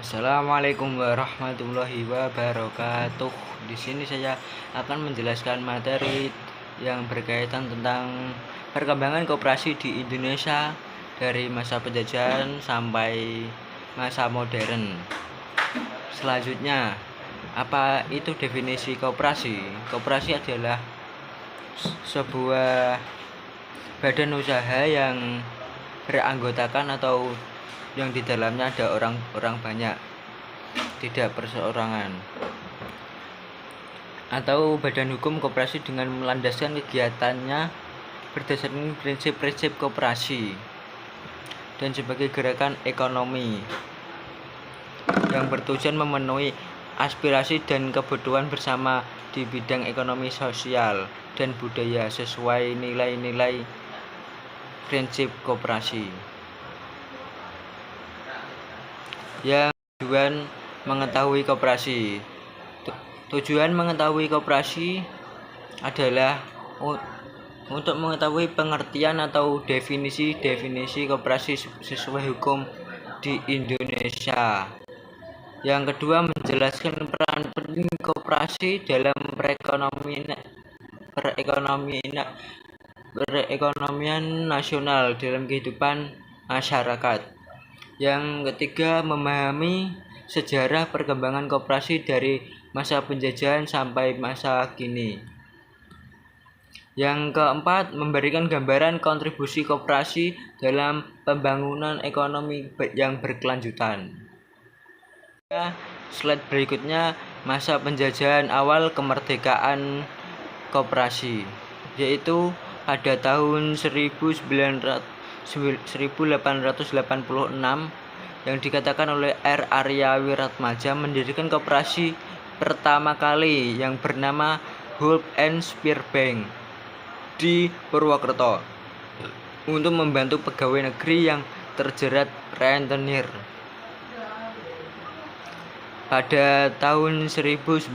Assalamualaikum warahmatullahi wabarakatuh. Di sini saya akan menjelaskan materi yang berkaitan tentang perkembangan koperasi di Indonesia dari masa penjajahan sampai masa modern. Selanjutnya, apa itu definisi koperasi? Koperasi adalah sebuah badan usaha yang beranggotakan atau yang di dalamnya ada orang-orang banyak, tidak perseorangan, atau badan hukum koperasi dengan melandaskan kegiatannya berdasarkan prinsip-prinsip koperasi dan sebagai gerakan ekonomi yang bertujuan memenuhi aspirasi dan kebutuhan bersama di bidang ekonomi, sosial, dan budaya sesuai nilai-nilai prinsip koperasi. Yang tujuan mengetahui koperasi. Tujuan mengetahui koperasi adalah untuk mengetahui pengertian atau definisi koperasi sesuai hukum di Indonesia. Yang kedua, menjelaskan peran penting koperasi dalam perekonomian nasional dalam kehidupan masyarakat. Yang ketiga, memahami sejarah perkembangan koperasi dari masa penjajahan sampai masa kini. Yang keempat, memberikan gambaran kontribusi koperasi dalam pembangunan ekonomi yang berkelanjutan. Slide berikutnya, masa penjajahan awal kemerdekaan koperasi, yaitu pada tahun 1886 yang dikatakan oleh R. Arya Wiratmadja mendirikan koperasi pertama kali yang bernama Hope and Spear Bank di Purwokerto untuk membantu pegawai negeri yang terjerat rentenir. Pada tahun 1908,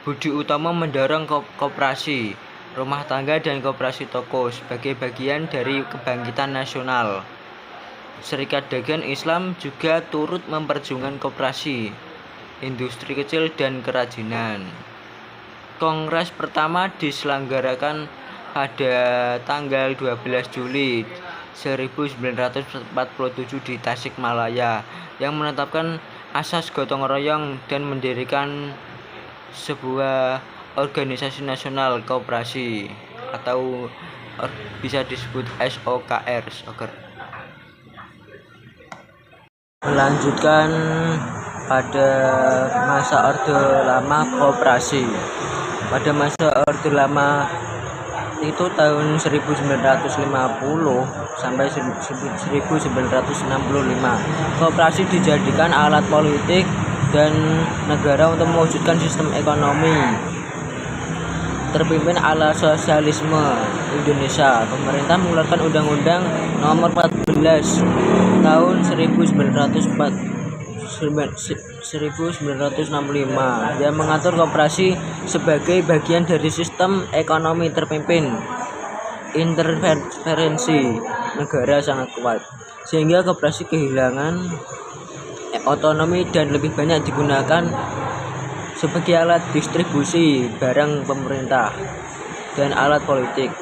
Budi Utomo mendorong koperasi rumah tangga dan koperasi toko sebagai bagian dari kebangkitan nasional. Serikat Dagang Islam juga turut memperjuangkan koperasi, industri kecil dan kerajinan. Kongres pertama diselenggarakan pada tanggal 12 Juli 1947 di Tasikmalaya yang menetapkan asas gotong royong dan mendirikan sebuah organisasi nasional koperasi atau bisa disebut SOKR. Melanjutkan pada masa Orde Lama koperasi. Pada masa Orde Lama itu tahun 1950 sampai 1965, koperasi dijadikan alat politik dan negara untuk mewujudkan sistem ekonomi terpimpin ala sosialisme Indonesia. Pemerintah mengeluarkan Undang-Undang Nomor 14 tahun 1965 yang mengatur koperasi sebagai bagian dari sistem ekonomi terpimpin. Intervensi negara sangat kuat sehingga koperasi kehilangan otonomi dan lebih banyak digunakan sebagai alat distribusi barang pemerintah dan alat politik.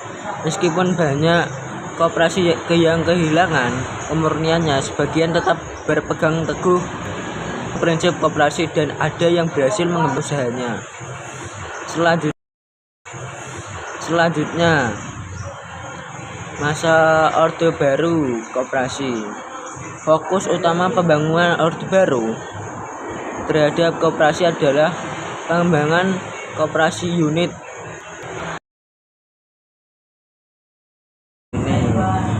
Meskipun banyak koperasi yang kehilangan kemurniannya, sebagian tetap berpegang teguh prinsip koperasi dan ada yang berhasil mengembangkan usahanya. Selanjutnya, masa Orde Baru koperasi. Fokus utama pembangunan Orde Baru terhadap koperasi adalah pengembangan koperasi unit.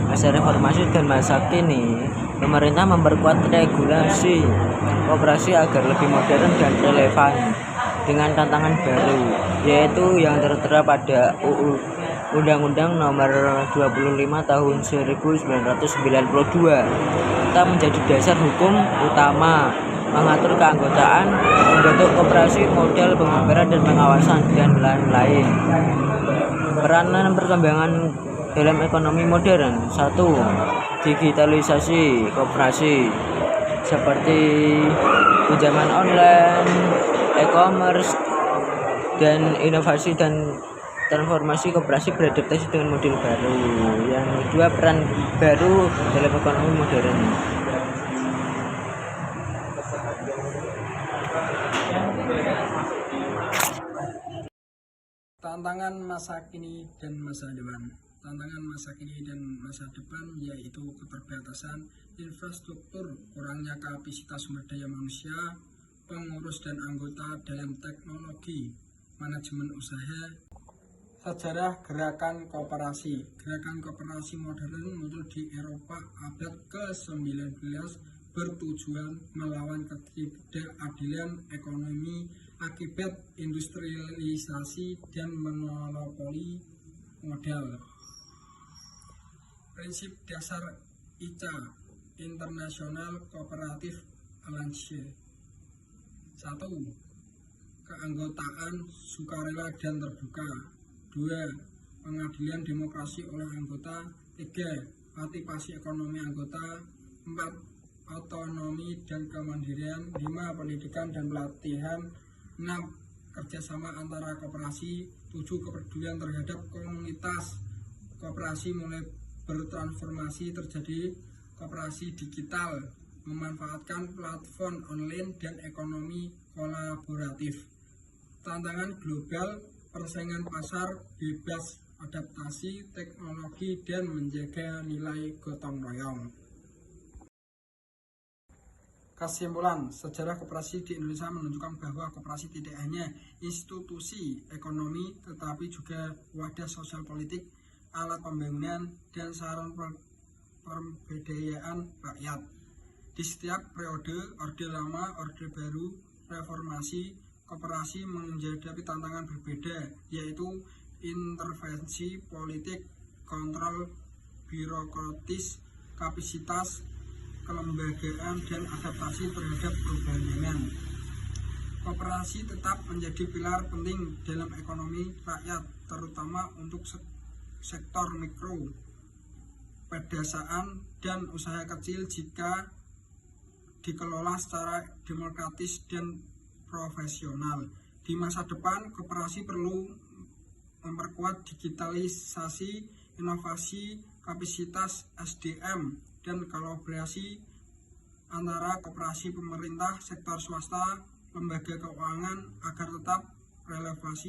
Masa reformasi dan masa kini, pemerintah memperkuat regulasi koperasi agar lebih modern dan relevan dengan tantangan baru, yaitu yang tertera pada Undang-Undang Nomor 25 Tahun 1992 tetap menjadi dasar hukum utama, mengatur keanggotaan, membentuk koperasi, modal pembayaran dan pengawasan, dan lain-lain. Peranan perkembangan dalam ekonomi modern. 1. Digitalisasi koperasi. seperti pinjaman online, e-commerce, dan inovasi dan transformasi koperasi beradaptasi dengan model baru. Yang kedua, peran baru dalam ekonomi modern. Tantangan masa kini dan masa depan. Tantangan masa kini dan masa depan yaitu keterbatasan infrastruktur, kurangnya kapasitas sumber daya manusia, pengurus dan anggota dalam teknologi, manajemen usaha. Sejarah gerakan koperasi. Gerakan koperasi modern muncul di Eropa abad ke-19 bertujuan melawan ketidakadilan ekonomi akibat industrialisasi dan monopoli modal. Prinsip dasar ICA, International Cooperative Alliance. 1. Keanggotaan sukarela dan terbuka. 2. Pengadilan demokrasi oleh anggota. 3. Partisipasi ekonomi anggota. 4. Otonomi dan kemandirian. 5. Pendidikan dan pelatihan. 6. Kerjasama antara koperasi. 7. Kepedulian terhadap komunitas. Koperasi mulai bertransformasi, terjadi koperasi digital, memanfaatkan platform online dan ekonomi kolaboratif. Tantangan global, persaingan pasar, bebas adaptasi teknologi, dan menjaga nilai gotong royong. Kesimpulan, sejarah koperasi di Indonesia menunjukkan bahwa koperasi tidak hanya institusi ekonomi, tetapi juga wadah sosial politik, alat pembangunan, dan sarana pemberdayaan rakyat. Di setiap periode, Orde Lama, Orde Baru, Reformasi, koperasi menghadapi tantangan berbeda, yaitu intervensi politik, kontrol birokratis, kapasitas kelembagaan, dan adaptasi terhadap perubahan zaman. Koperasi tetap menjadi pilar penting dalam ekonomi rakyat, terutama untuk sektor mikro, pedesaan, dan usaha kecil jika dikelola secara demokratis dan profesional. Di masa depan, koperasi perlu memperkuat digitalisasi, inovasi, kapasitas SDM, dan kolaborasi antara koperasi pemerintah, sektor swasta, lembaga keuangan agar tetap relevansi.